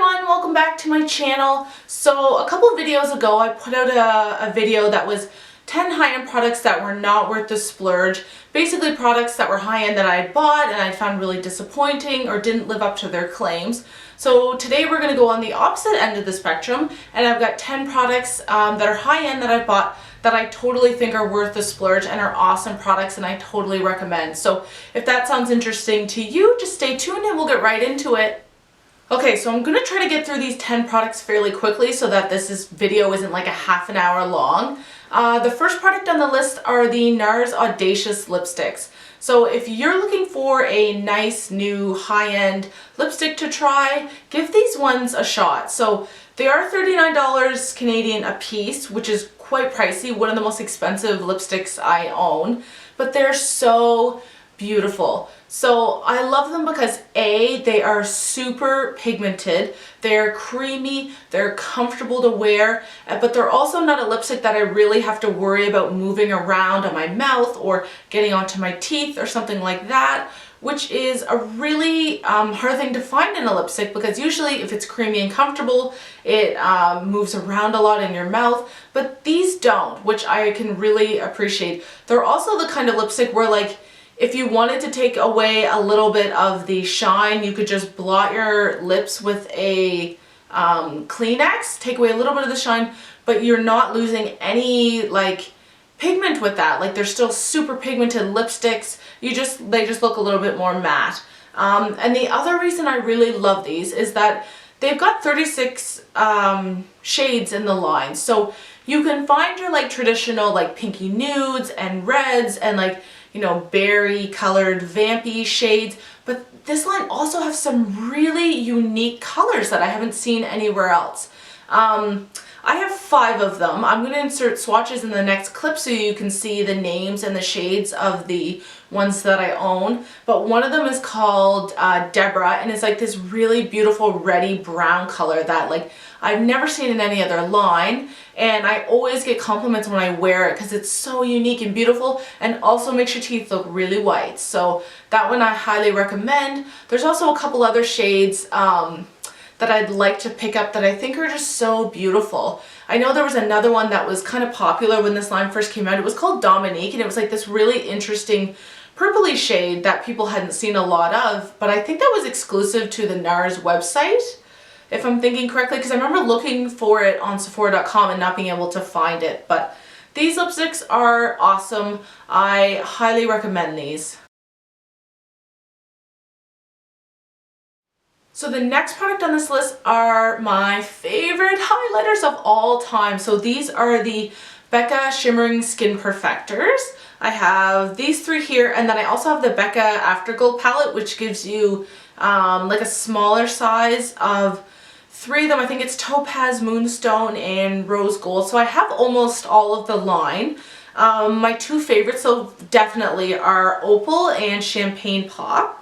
everyone, welcome back to my channel. So a couple of videos ago I put out a video that was 10 high-end products that were not worth the splurge. Basically products that were high-end that I had bought and I found really disappointing or didn't live up to their claims. So today we're going to go on the opposite end of the spectrum, and I've got 10 products that are high-end that I bought that I totally think are worth the splurge and are awesome products and I totally recommend. So if that sounds interesting to you, just stay tuned and we'll get right into it. Okay, so I'm going to try to get through these 10 products fairly quickly so that this video isn't like a half an hour long. The first product on the list are the NARS Audacious lipsticks. So if you're looking for a nice new high-end lipstick to try, give these ones a shot. So they are $39 Canadian a piece, which is quite pricey, one of the most expensive lipsticks I own, but they're so beautiful. So I love them because A, they are super pigmented, they're creamy, they're comfortable to wear, but they're also not a lipstick that I really have to worry about moving around on my mouth or getting onto my teeth or something like that, which is a really hard thing to find in a lipstick because usually if it's creamy and comfortable, it moves around a lot in your mouth, but these don't, which I can really appreciate. They're also the kind of lipstick where, like, if you wanted to take away a little bit of the shine, you could just blot your lips with a Kleenex, take away a little bit of the shine, but you're not losing any like pigment with that. Like, they're still super pigmented lipsticks. They just look a little bit more matte. And the other reason I really love these is that they've got 36 shades in the line. So you can find your like traditional like pinky nudes and reds and like, you know, berry colored vampy shades, but this line also has some really unique colors that I haven't seen anywhere else. I have 5 of them. I'm going to insert swatches in the next clip so you can see the names and the shades of the ones that I own, but one of them is called Deborah, and it's like this really beautiful reddy brown color that like I've never seen in any other line, and I always get compliments when I wear it because it's so unique and beautiful and also makes your teeth look really white. So that one I highly recommend. There's also a couple other shades that I'd like to pick up that I think are just so beautiful. I know there was another one that was kind of popular when this line first came out. It was called Dominique, and it was like this really interesting purpley shade that people hadn't seen a lot of, but I think that was exclusive to the NARS website, if I'm thinking correctly, because I remember looking for it on Sephora.com and not being able to find it. But these lipsticks are awesome. I highly recommend these. So the next product on this list are my favorite highlighters of all time. So these are the BECCA Shimmering Skin Perfectors. I have these 3 here, and then I also have the BECCA Afterglow palette, which gives you like a smaller size of 3 of them. I think it's Topaz, Moonstone, and Rose Gold. So I have almost all of the line. My 2 favorites, so definitely, are Opal and Champagne Pop.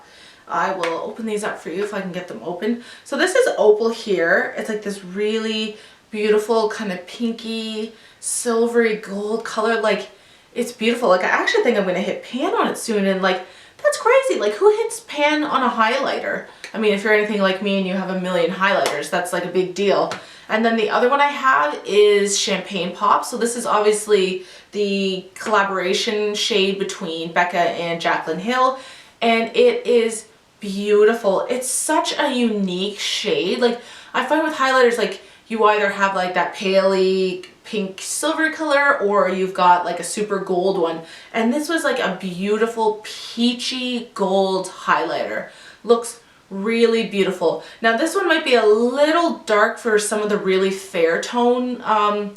I will open these up for you if I can get them open. So this is Opal here. It's like this really beautiful kind of pinky, silvery gold color. Like, it's beautiful. Like, I actually think I'm going to hit pan on it soon, and like, that's crazy. Like, who hits pan on a highlighter? I mean, if you're anything like me and you have a million highlighters, that's like a big deal. And then the other one I have is Champagne Pop. So this is obviously the collaboration shade between BECCA and Jaclyn Hill, and it is beautiful. It's such a unique shade. Like, I find with highlighters, like, you either have like that paley pink silver color or you've got like a super gold one, and this was like a beautiful peachy gold highlighter. Looks really beautiful. Now this one might be a little dark for some of the really fair tone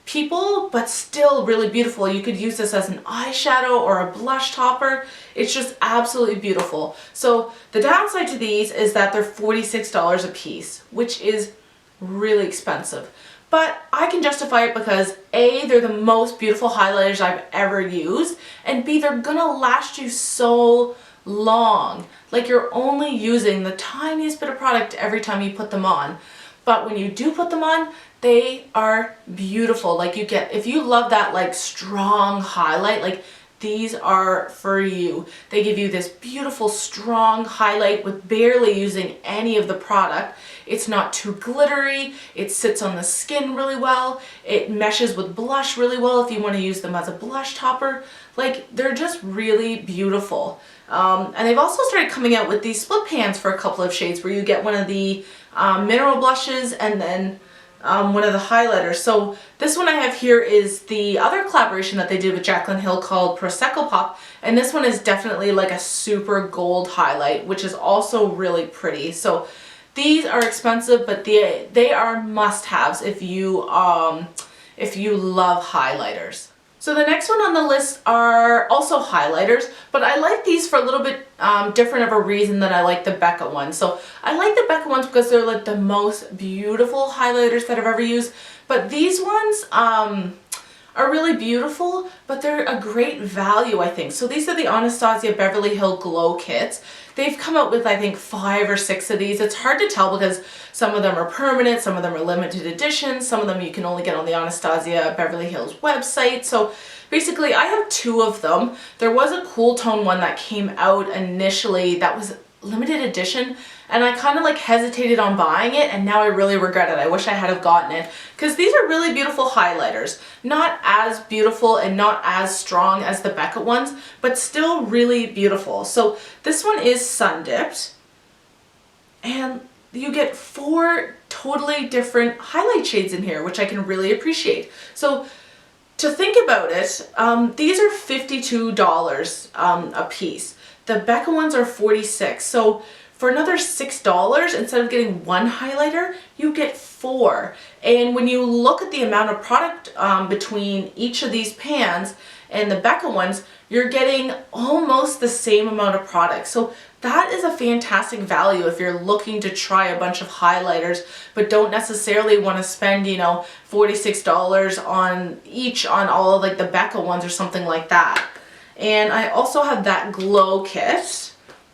people, but still really beautiful. You could use this as an eyeshadow or a blush topper. It's just absolutely beautiful. So the downside to these is that they're $46 a piece, which is really expensive. But I can justify it because A, they're the most beautiful highlighters I've ever used, and B, they're gonna last you so long. Like, you're only using the tiniest bit of product every time you put them on. But when you do put them on, they are beautiful. Like, you get, if you love that like strong highlight, like these are for you. They give you this beautiful strong highlight with barely using any of the product. It's not too glittery, it sits on the skin really well, it meshes with blush really well if you want to use them as a blush topper. Like, they're just really beautiful. And they've also started coming out with these split pans for a couple of shades where you get one of the mineral blushes and then one of the highlighters. So this one I have here is the other collaboration that they did with Jaclyn Hill called Prosecco Pop, and this one is definitely like a super gold highlight, which is also really pretty. So these are expensive, but they are must-haves if you love highlighters. So the next one on the list are also highlighters, but I like these for a little bit different of a reason than I like the BECCA ones. So I like the BECCA ones because they're like the most beautiful highlighters that I've ever used, but these ones are really beautiful, but they're a great value, I think. So these are the Anastasia Beverly Hill Glow Kits. They've come out with, I think, 5 or 6 of these. It's hard to tell because some of them are permanent, some of them are limited editions, some of them you can only get on the Anastasia Beverly Hills website. So basically, I have 2 of them. There was a cool tone one that came out initially that was limited edition, and I kind of like hesitated on buying it, and now I really regret it. I wish I had have gotten it because these are really beautiful highlighters. Not as beautiful and not as strong as the BECCA ones, but still really beautiful. So this one is sun dipped, and you get 4 totally different highlight shades in here, which I can really appreciate. So to think about it, these are $52 a piece. The BECCA ones are $46. So for another $6, instead of getting 1 highlighter, you get 4. And when you look at the amount of product between each of these pans and the BECCA ones, you're getting almost the same amount of product. So that is a fantastic value if you're looking to try a bunch of highlighters but don't necessarily want to spend, you know, $46 on each on all of like the BECCA ones or something like that. And I also have that glow kit,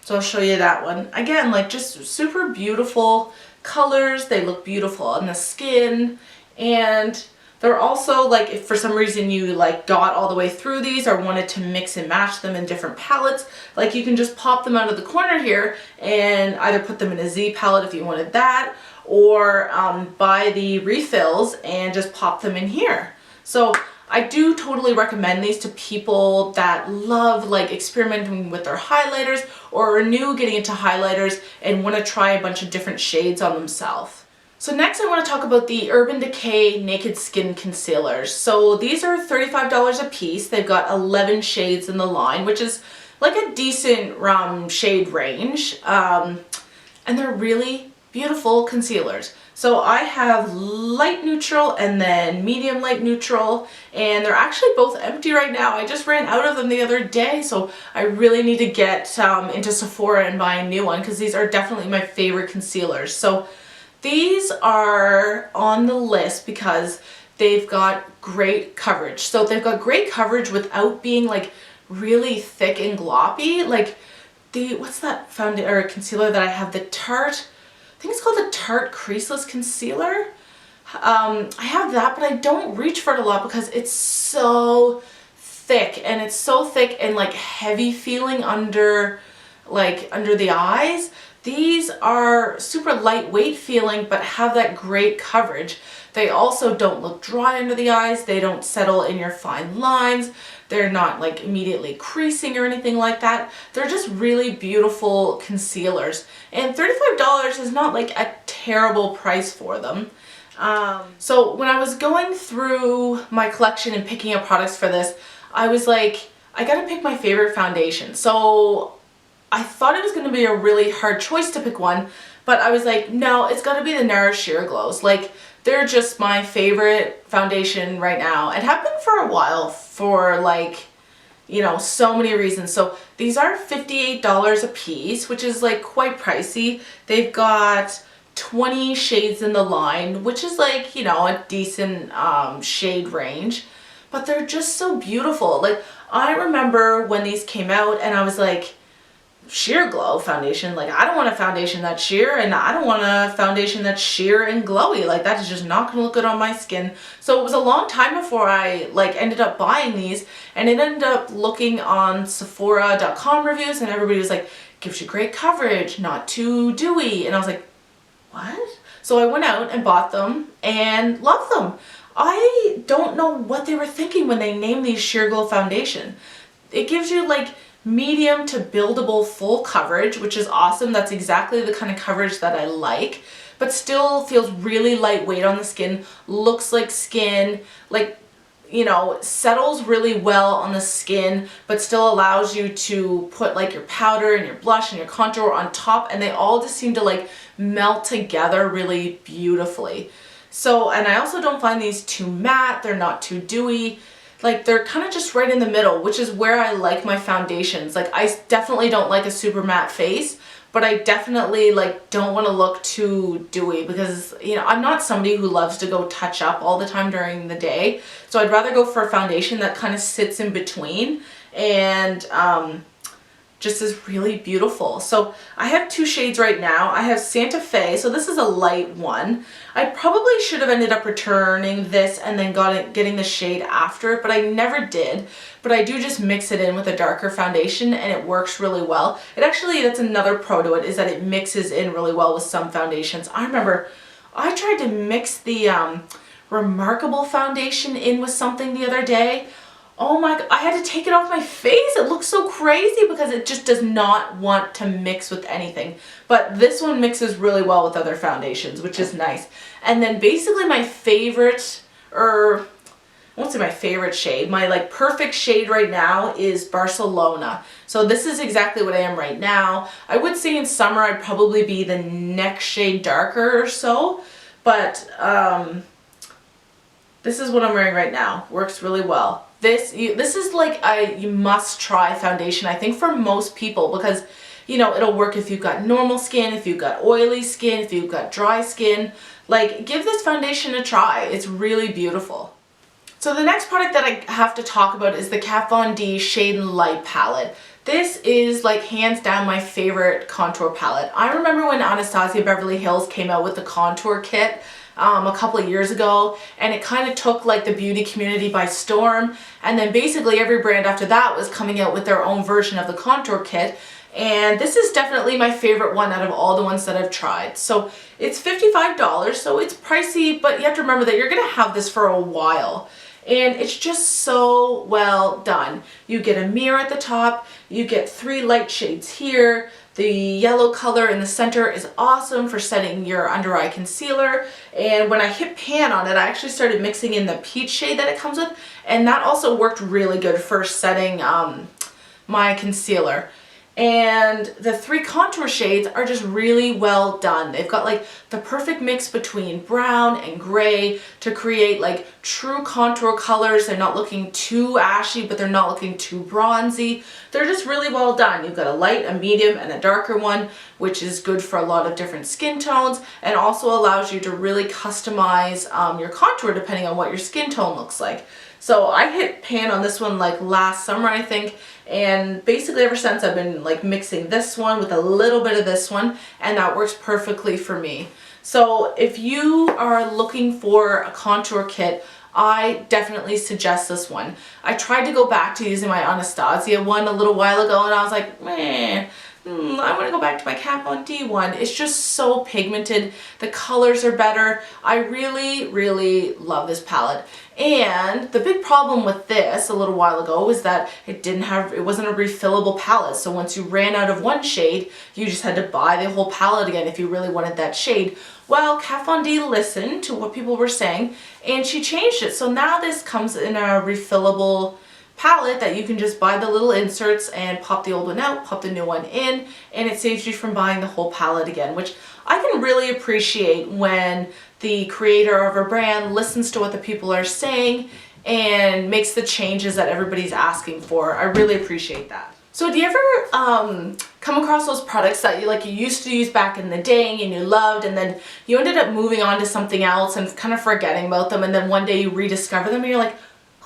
so I'll show you that one. Again, like just super beautiful colors. They look beautiful on the skin, and they're also like, if for some reason you like got all the way through these or wanted to mix and match them in different palettes, like you can just pop them out of the corner here and either put them in a Z palette if you wanted that, or buy the refills and just pop them in here. So I do totally recommend these to people that love like experimenting with their highlighters or are new getting into highlighters and want to try a bunch of different shades on themselves. So next I want to talk about the Urban Decay Naked Skin Concealers. So these are $35 a piece. They've got 11 shades in the line, which is like a decent shade range. And they're really beautiful concealers. So I have light neutral and then medium light neutral, and they're actually both empty right now. I just ran out of them the other day, so I really need to get into Sephora and buy a new one because these are definitely my favorite concealers. So these are on the list because they've got great coverage. So they've got great coverage without being like really thick and gloppy. Like what's that foundation or concealer that I have? The Tarte, I think it's called the Tarte Creaseless Concealer. I have that, but I don't reach for it a lot because it's so thick, and it's so thick and like heavy feeling under the eyes. These are super lightweight feeling but have that great coverage. They also don't look dry under the eyes. They don't settle in your fine lines. They're not like immediately creasing or anything like that. They're just really beautiful concealers. And $35 is not like a terrible price for them. So when I was going through my collection and picking up products for this, I was like, I gotta pick my favorite foundation. So I thought it was going to be a really hard choice to pick one, but I was like, no, it's got to be the NARS Sheer Glows. Like, they're just my favorite foundation right now, and have been for a while for like, you know, so many reasons. So these are $58 a piece, which is like quite pricey. They've got 20 shades in the line, which is like, you know, a decent shade range, but they're just so beautiful. Like, I remember when these came out and I was like, sheer glow foundation. Like, I don't want a foundation that's sheer, and I don't want a foundation that's sheer and glowy. Like, that is just not gonna look good on my skin. So it was a long time before I like ended up buying these, and it ended up looking on Sephora.com reviews, and everybody was like, gives you great coverage, not too dewy. And I was like, what? So I went out and bought them and loved them. I don't know what they were thinking when they named these Sheer Glow Foundation. It gives you like medium to buildable full coverage, which is awesome. That's exactly the kind of coverage that I like, but still feels really lightweight on the skin, looks like skin, like, you know, settles really well on the skin, but still allows you to put like your powder and your blush and your contour on top, and they all just seem to like melt together really beautifully. So, and I also don't find these too matte, they're not too dewy. Like, they're kind of just right in the middle, which is where I like my foundations. Like, I definitely don't like a super matte face, but I definitely like don't want to look too dewy because, you know, I'm not somebody who loves to go touch up all the time during the day. So I'd rather go for a foundation that kind of sits in between and just is really beautiful. So I have two shades right now. I have Santa Fe, so this is a light one. I probably should have ended up returning this and then getting the shade after it, but I never did. But I do just mix it in with a darker foundation and it works really well. It actually, that's another pro to it, is that it mixes in really well with some foundations. I remember I tried to mix the Remarkable foundation in with something the other day. Oh my God, I had to take it off my face. It looks so crazy because it just does not want to mix with anything. But this one mixes really well with other foundations, which is nice. And then basically my favorite, or I won't say my favorite shade, my like perfect shade right now is Barcelona. So this is exactly what I am right now. I would say in summer I'd probably be the next shade darker or so, but this is what I'm wearing right now. Works really well. This is like a must try foundation, I think, for most people, because, you know, it'll work if you've got normal skin, if you've got oily skin, if you've got dry skin. Like, give this foundation a try. It's really beautiful. So the next product that I have to talk about is the Kat Von D Shade and Light palette. This is like hands down my favorite contour palette. I remember when Anastasia Beverly Hills came out with the contour kit a couple of years ago, and it kind of took like the beauty community by storm, and then basically every brand after that was coming out with their own version of the contour kit, and this is definitely my favorite one out of all the ones that I've tried. So it's $55, so it's pricey, but you have to remember that you're gonna have this for a while. And it's just so well done. You get a mirror at the top, you get 3 light shades here. The yellow color in the center is awesome for setting your under eye concealer. And when I hit pan on it, I actually started mixing in the peach shade that it comes with, and that also worked really good for setting my concealer. And the 3 contour shades are just really well done. They've got like the perfect mix between brown and gray to create like true contour colors. They're not looking too ashy, but they're not looking too bronzy. They're just really well done. You've got a light, a medium, and a darker one, which is good for a lot of different skin tones, and also allows you to really customize your contour depending on what your skin tone looks like. So I hit pan on this one like last summer, I think, and basically ever since I've been like mixing this one with a little bit of this one, and that works perfectly for me. So if you are looking for a contour kit, I definitely suggest this one. I tried to go back to using my Anastasia one a little while ago, and I was like, meh. I want to go back to my Kat Von D one. It's just so pigmented. The colors are better. I really, really love this palette. And the big problem with this a little while ago was that it wasn't a refillable palette. So once you ran out of one shade, you just had to buy the whole palette again if you really wanted that shade. Well, Kat Von D listened to what people were saying, and she changed it. So now this comes in a refillable palette that you can just buy the little inserts and pop the old one out, pop the new one in, and it saves you from buying the whole palette again, which I can really appreciate when the creator of a brand listens to what the people are saying and makes the changes that everybody's asking for. I really appreciate that. So do you ever come across those products that you used to use back in the day and you loved, and then you ended up moving on to something else and kind of forgetting about them, and then one day you rediscover them and you're like,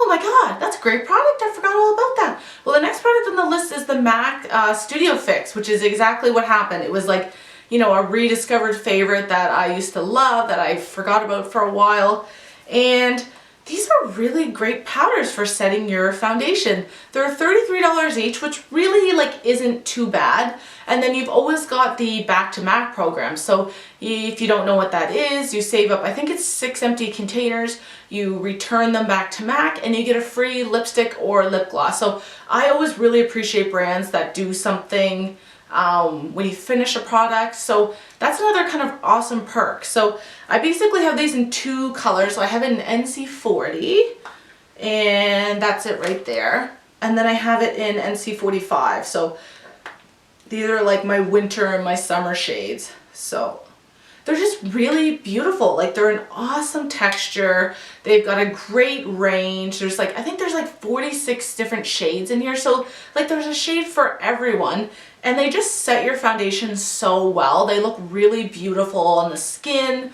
Oh my god, that's a great product. I forgot all about that. Well, the next product on the list is the MAC Studio Fix, which is exactly what happened. It was like, you know, a rediscovered favorite that I used to love that I forgot about for a while. And these are really great powders for setting your foundation. They're $33 each, which really like isn't too bad. And then you've always got the Back to MAC program. So if you don't know what that is, you save up, I think it's 6 empty containers, you return them back to MAC and you get a free lipstick or lip gloss. So I always really appreciate brands that do something when you finish a product. So that's another kind of awesome perk. So I basically have these in 2 colors. So I have it in NC40 and that's it right there. And then I have it in NC45. So these are like my winter and my summer shades. So they're just really beautiful. Like they're an awesome texture. They've got a great range. There's like, I think there's like 46 different shades in here. So like there's a shade for everyone. And they just set your foundation so well. They look really beautiful on the skin.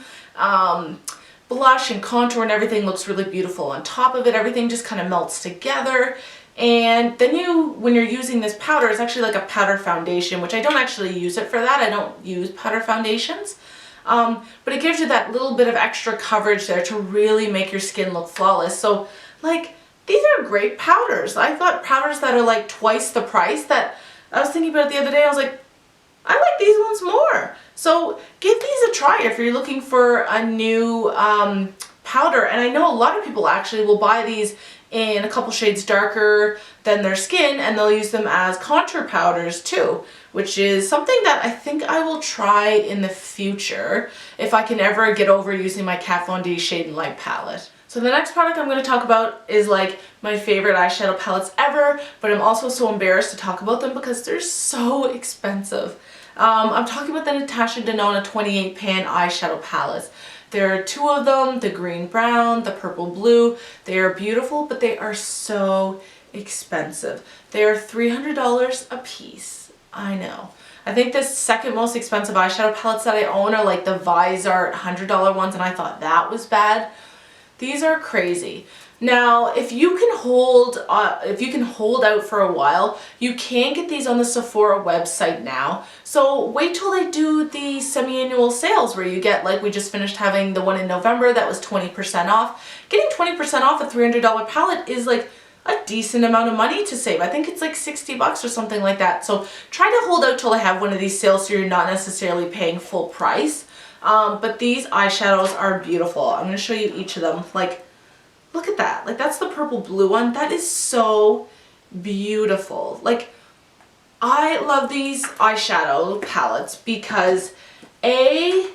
Blush and contour and everything looks really beautiful on top of it. Everything just kind of melts together. And then when you're using this powder, it's actually like a powder foundation, which I don't actually use it for that. I don't use powder foundations. But it gives you that little bit of extra coverage there to really make your skin look flawless. So like, these are great powders. I've got powders that are like twice the price that I was thinking about it the other day. I was like, I like these ones more. So give these a try if you're looking for a new powder. And I know a lot of people actually will buy these in a couple shades darker than their skin and they'll use them as contour powders too, which is something that I think I will try in the future if I can ever get over using my Kat Von D Shade and Light palette. So the next product I'm going to talk about is like my favorite eyeshadow palettes ever, but I'm also so embarrassed to talk about them because they're so expensive. I'm talking about the Natasha Denona 28 pan eyeshadow palettes. There are 2 of them, the green brown, the purple blue. They are beautiful, but they are so expensive. They are $300 a piece. I know. I think the second most expensive eyeshadow palettes that I own are like the Visart $100 ones, and I thought that was bad. These are crazy. Now, if you can hold out for a while, you can get these on the Sephora website now. So wait till they do the semi-annual sales where you get, like we just finished having the one in November that was 20% off. Getting 20% off a $300 palette is like a decent amount of money to save. I think it's like 60 bucks or something like that. So try to hold out till I have one of these sales so you're not necessarily paying full price. But these eyeshadows are beautiful. I'm going to show you each of them. Like, look at that. Like, that's the purple blue one. That is so beautiful. Like, I love these eyeshadow palettes because A,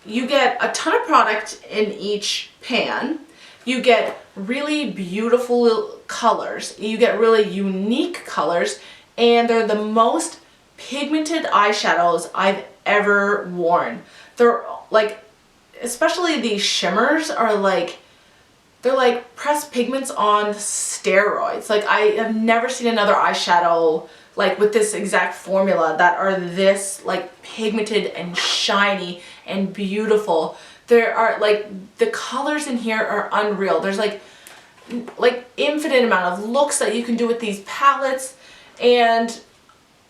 you get a ton of product in each pan. You get really beautiful colors. You get really unique colors. And they're the most pigmented eyeshadows I've ever worn. They're like, especially these shimmers are like, they're like pressed pigments on steroids. Like I have never seen another eyeshadow like with this exact formula that are this like pigmented and shiny and beautiful. There are like, the colors in here are unreal. There's like infinite amount of looks that you can do with these palettes, and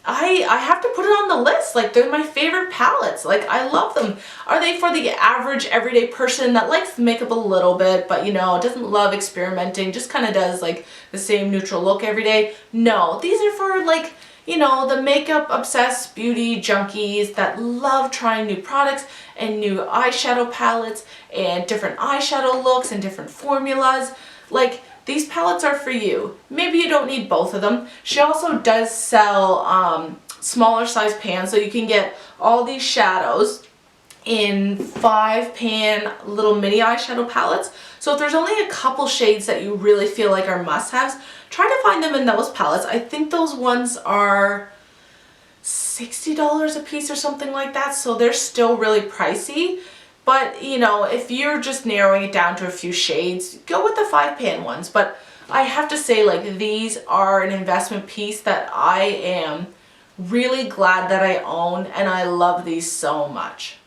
I have to put it on the list. Like, they're my favorite palettes. Like, I love them. Are they for the average everyday person that likes makeup a little bit, but, you know, doesn't love experimenting, just kind of does, like, the same neutral look every day? No. These are for, like, you know, the makeup obsessed beauty junkies that love trying new products and new eyeshadow palettes and different eyeshadow looks and different formulas. Like, these palettes are for you. Maybe you don't need both of them. She also does sell smaller size pans, so you can get all these shadows in 5-pan little mini eyeshadow palettes. So if there's only a couple shades that you really feel like are must-haves, try to find them in those palettes. I think those ones are $60 a piece or something like that, so they're still really pricey. But, you know, if you're just narrowing it down to a few shades, go with the 5-pan ones. But I have to say, like, these are an investment piece that I am really glad that I own, and I love these so much.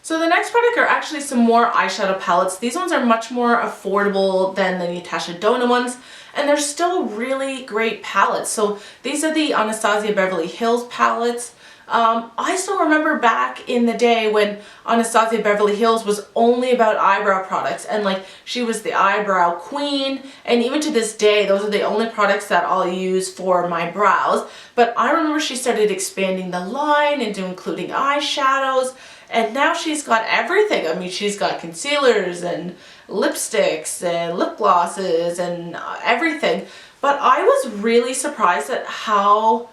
So the next product are actually some more eyeshadow palettes. These ones are much more affordable than the Natasha Denona ones, and they're still really great palettes. So these are the Anastasia Beverly Hills palettes. I still remember back in the day when Anastasia Beverly Hills was only about eyebrow products, and like she was the eyebrow queen, and even to this day those are the only products that I'll use for my brows. But I remember she started expanding the line into including eyeshadows, and now she's got everything. I mean, she's got concealers and lipsticks and lip glosses and everything. But I was really surprised at how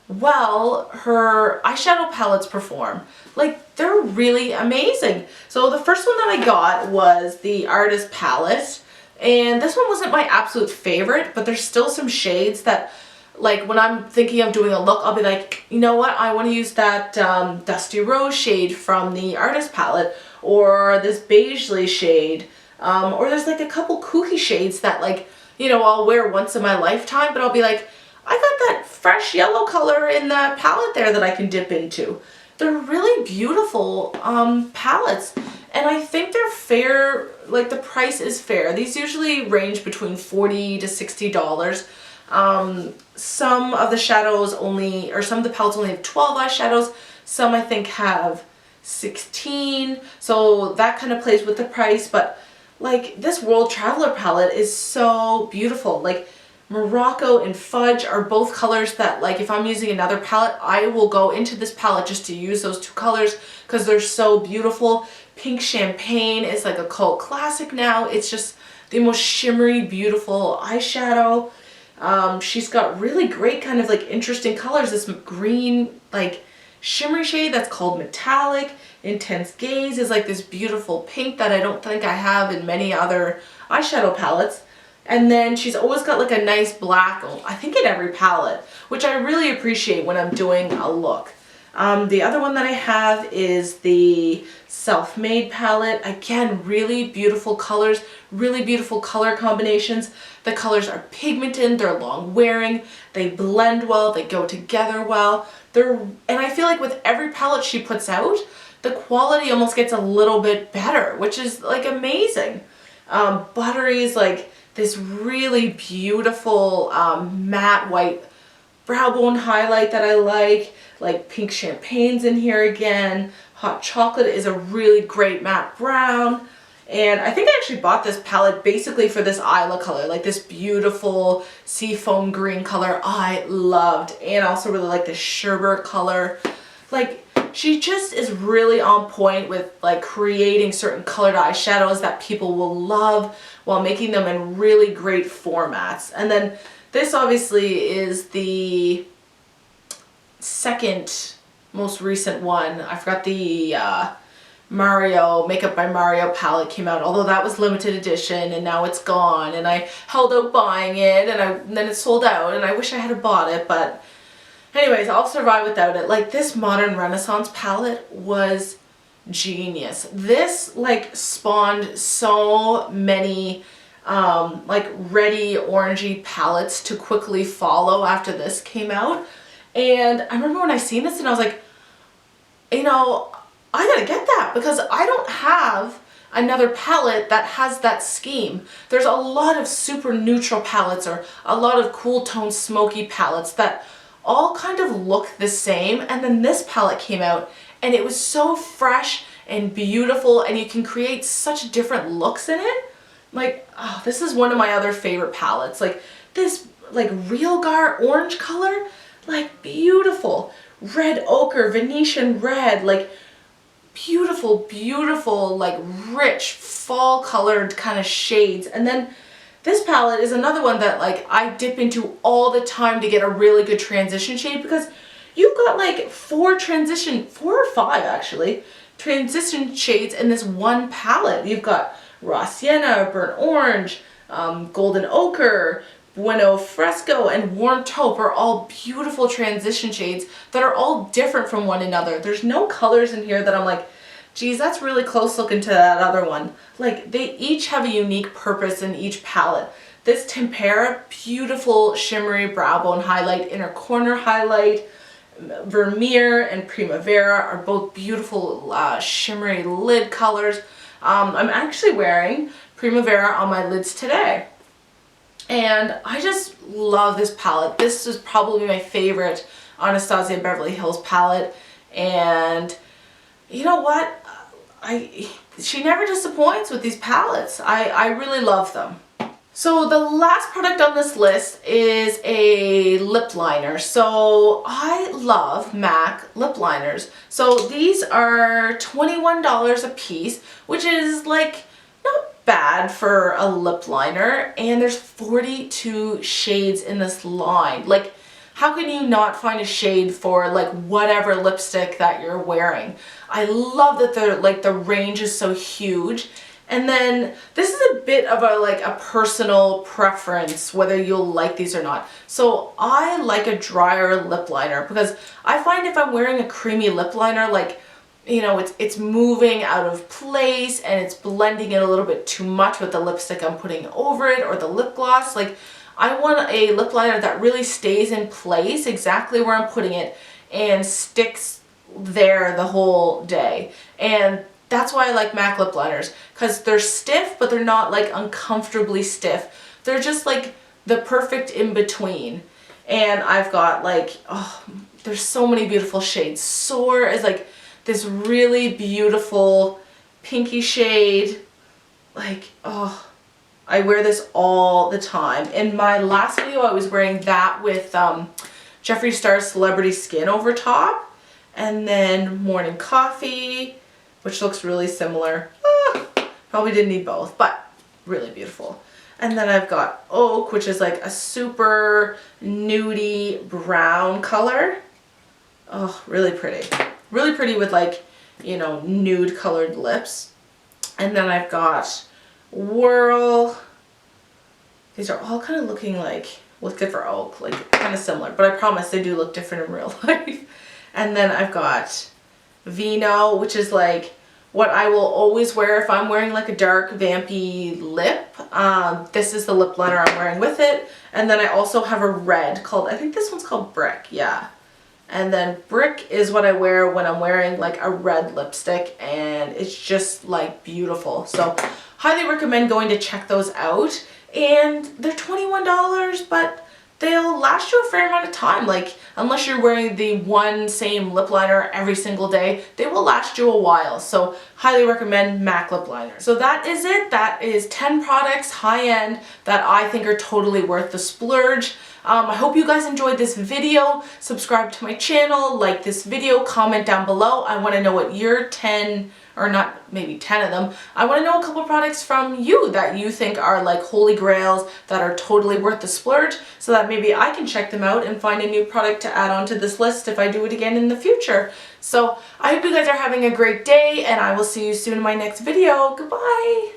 well her eyeshadow palettes perform. Like, they're really amazing. So the first one that I got was the Artist palette, and this one wasn't my absolute favorite, but there's still some shades that, like, when I'm thinking of doing a look, I'll be like, you know what, I want to use that Dusty Rose shade from the Artist palette, or this Beigely shade, or there's like a couple kooky shades that, like, you know, I'll wear once in my lifetime, but I'll be like, I got that fresh yellow color in the palette there that I can dip into. They're really beautiful palettes, and I think they're fair, like the price is fair. These usually range between $40 to $60. Some of the shadows only, or some of the palettes only have 12 eyeshadows. Some I think have 16, so that kind of plays with the price. But like, this World Traveler palette is so beautiful. Like, Morocco and Fudge are both colors that, like, if I'm using another palette, I will go into this palette just to use those two colors because they're so beautiful. Pink Champagne is like a cult classic now. It's just the most shimmery, beautiful eyeshadow. She's got really great kind of like interesting colors. This green, like, shimmery shade that's called Metallic. Intense Gaze is like this beautiful pink that I don't think I have in many other eyeshadow palettes. And then she's always got like a nice black, I think in every palette, which I really appreciate when I'm doing a look. The other one that I have is the Self-Made palette. Again, really beautiful colors, really beautiful color combinations. The colors are pigmented, they're long wearing, they blend well, they go together well. And I feel like with every palette she puts out, the quality almost gets a little bit better, which is like amazing. Buttery's like this really beautiful matte white brow bone highlight that I like Pink Champagne's in here again. Hot Chocolate is a really great matte brown. And I think I actually bought this palette basically for this Isla color, like this beautiful seafoam green color I loved. And I also really like the sherbet color. Like, she just is really on point with like creating certain colored eyeshadows that people will love while making them in really great formats. And then this obviously is the second most recent one. I forgot the Mario, Makeup by Mario palette came out, although that was limited edition and now it's gone, and I held out buying it and then it sold out, and I wish I had bought it, but anyways, I'll survive without it. Like, this Modern Renaissance palette was genius. This like spawned so many like ready orangey palettes to quickly follow after this came out. And I remember when I seen this and I was like, you know, I gotta get that because I don't have another palette that has that scheme. There's a lot of super neutral palettes or a lot of cool tone smoky palettes that all kind of look the same, and then this palette came out and it was so fresh and beautiful, and you can create such different looks in it. Like, oh, this is one of my other favorite palettes. Like this like Real Gar orange color, like beautiful. Red ochre, Venetian red, like beautiful, beautiful, like rich fall colored kind of shades. And then this palette is another one that like I dip into all the time to get a really good transition shade, because you've got like four or five actually, transition shades in this one palette. You've got Raw Sienna, Burnt Orange, Golden Ochre, Bueno Fresco, and Warm Taupe are all beautiful transition shades that are all different from one another. There's no colors in here that I'm like, geez, that's really close looking to that other one. Like, they each have a unique purpose in each palette. This Tempera, beautiful shimmery brow bone highlight, inner corner highlight. Vermeer and Primavera are both beautiful shimmery lid colors. I'm actually wearing Primavera on my lids today. And I just love this palette. This is probably my favorite Anastasia Beverly Hills palette. And you know what? She never disappoints with these palettes. I really love them. So the last product on this list is a lip liner. So I love MAC lip liners. So these are $21 a piece, which is like not bad for a lip liner. And there's 42 shades in this line. Like, how can you not find a shade for like whatever lipstick that you're wearing? I love that the range is so huge. And then this is a bit of a personal preference whether you'll like these or not. So I like a drier lip liner because I find if I'm wearing a creamy lip liner, like, you know, it's moving out of place and it's blending in a little bit too much with the lipstick I'm putting over it or the lip gloss. Like, I want a lip liner that really stays in place exactly where I'm putting it and sticks there the whole day. And that's why I like MAC lip liners, because they're stiff, but they're not like uncomfortably stiff. They're just like the perfect in between. And I've got like, oh, there's so many beautiful shades. Soar is like this really beautiful pinky shade. Like, oh, I wear this all the time. In my last video, I was wearing that with Jeffree Star's Celebrity Skin over top. And then Morning Coffee, which looks really similar. Probably didn't need both, but really beautiful. And then I've got Oak, which is like a super nudie brown color. Oh, really pretty. Really pretty with like, you know, nude colored lips. And then I've got Whirl. These are all kind of looking like, well, except for Oak, like kind of similar, but I promise they do look different in real life. And then I've got Vino, which is like what I will always wear if I'm wearing like a dark vampy lip. This is the lip liner I'm wearing with it. And then I also have a red called, I think this one's called Brick, yeah. And then Brick is what I wear when I'm wearing like a red lipstick, and it's just like beautiful. So highly recommend going to check those out. And they're $21, but they'll last you a fair amount of time. Like, unless you're wearing the one same lip liner every single day, they will last you a while. So highly recommend MAC lip liner. So that is it. That is 10 products, high end, that I think are totally worth the splurge. I hope you guys enjoyed this video. Subscribe to my channel, like this video, comment down below. I want to know what your 10, or not maybe 10 of them, I want to know a couple products from you that you think are like holy grails that are totally worth the splurge, so that maybe I can check them out and find a new product to add onto this list if I do it again in the future. So I hope you guys are having a great day, and I will see you soon in my next video. Goodbye!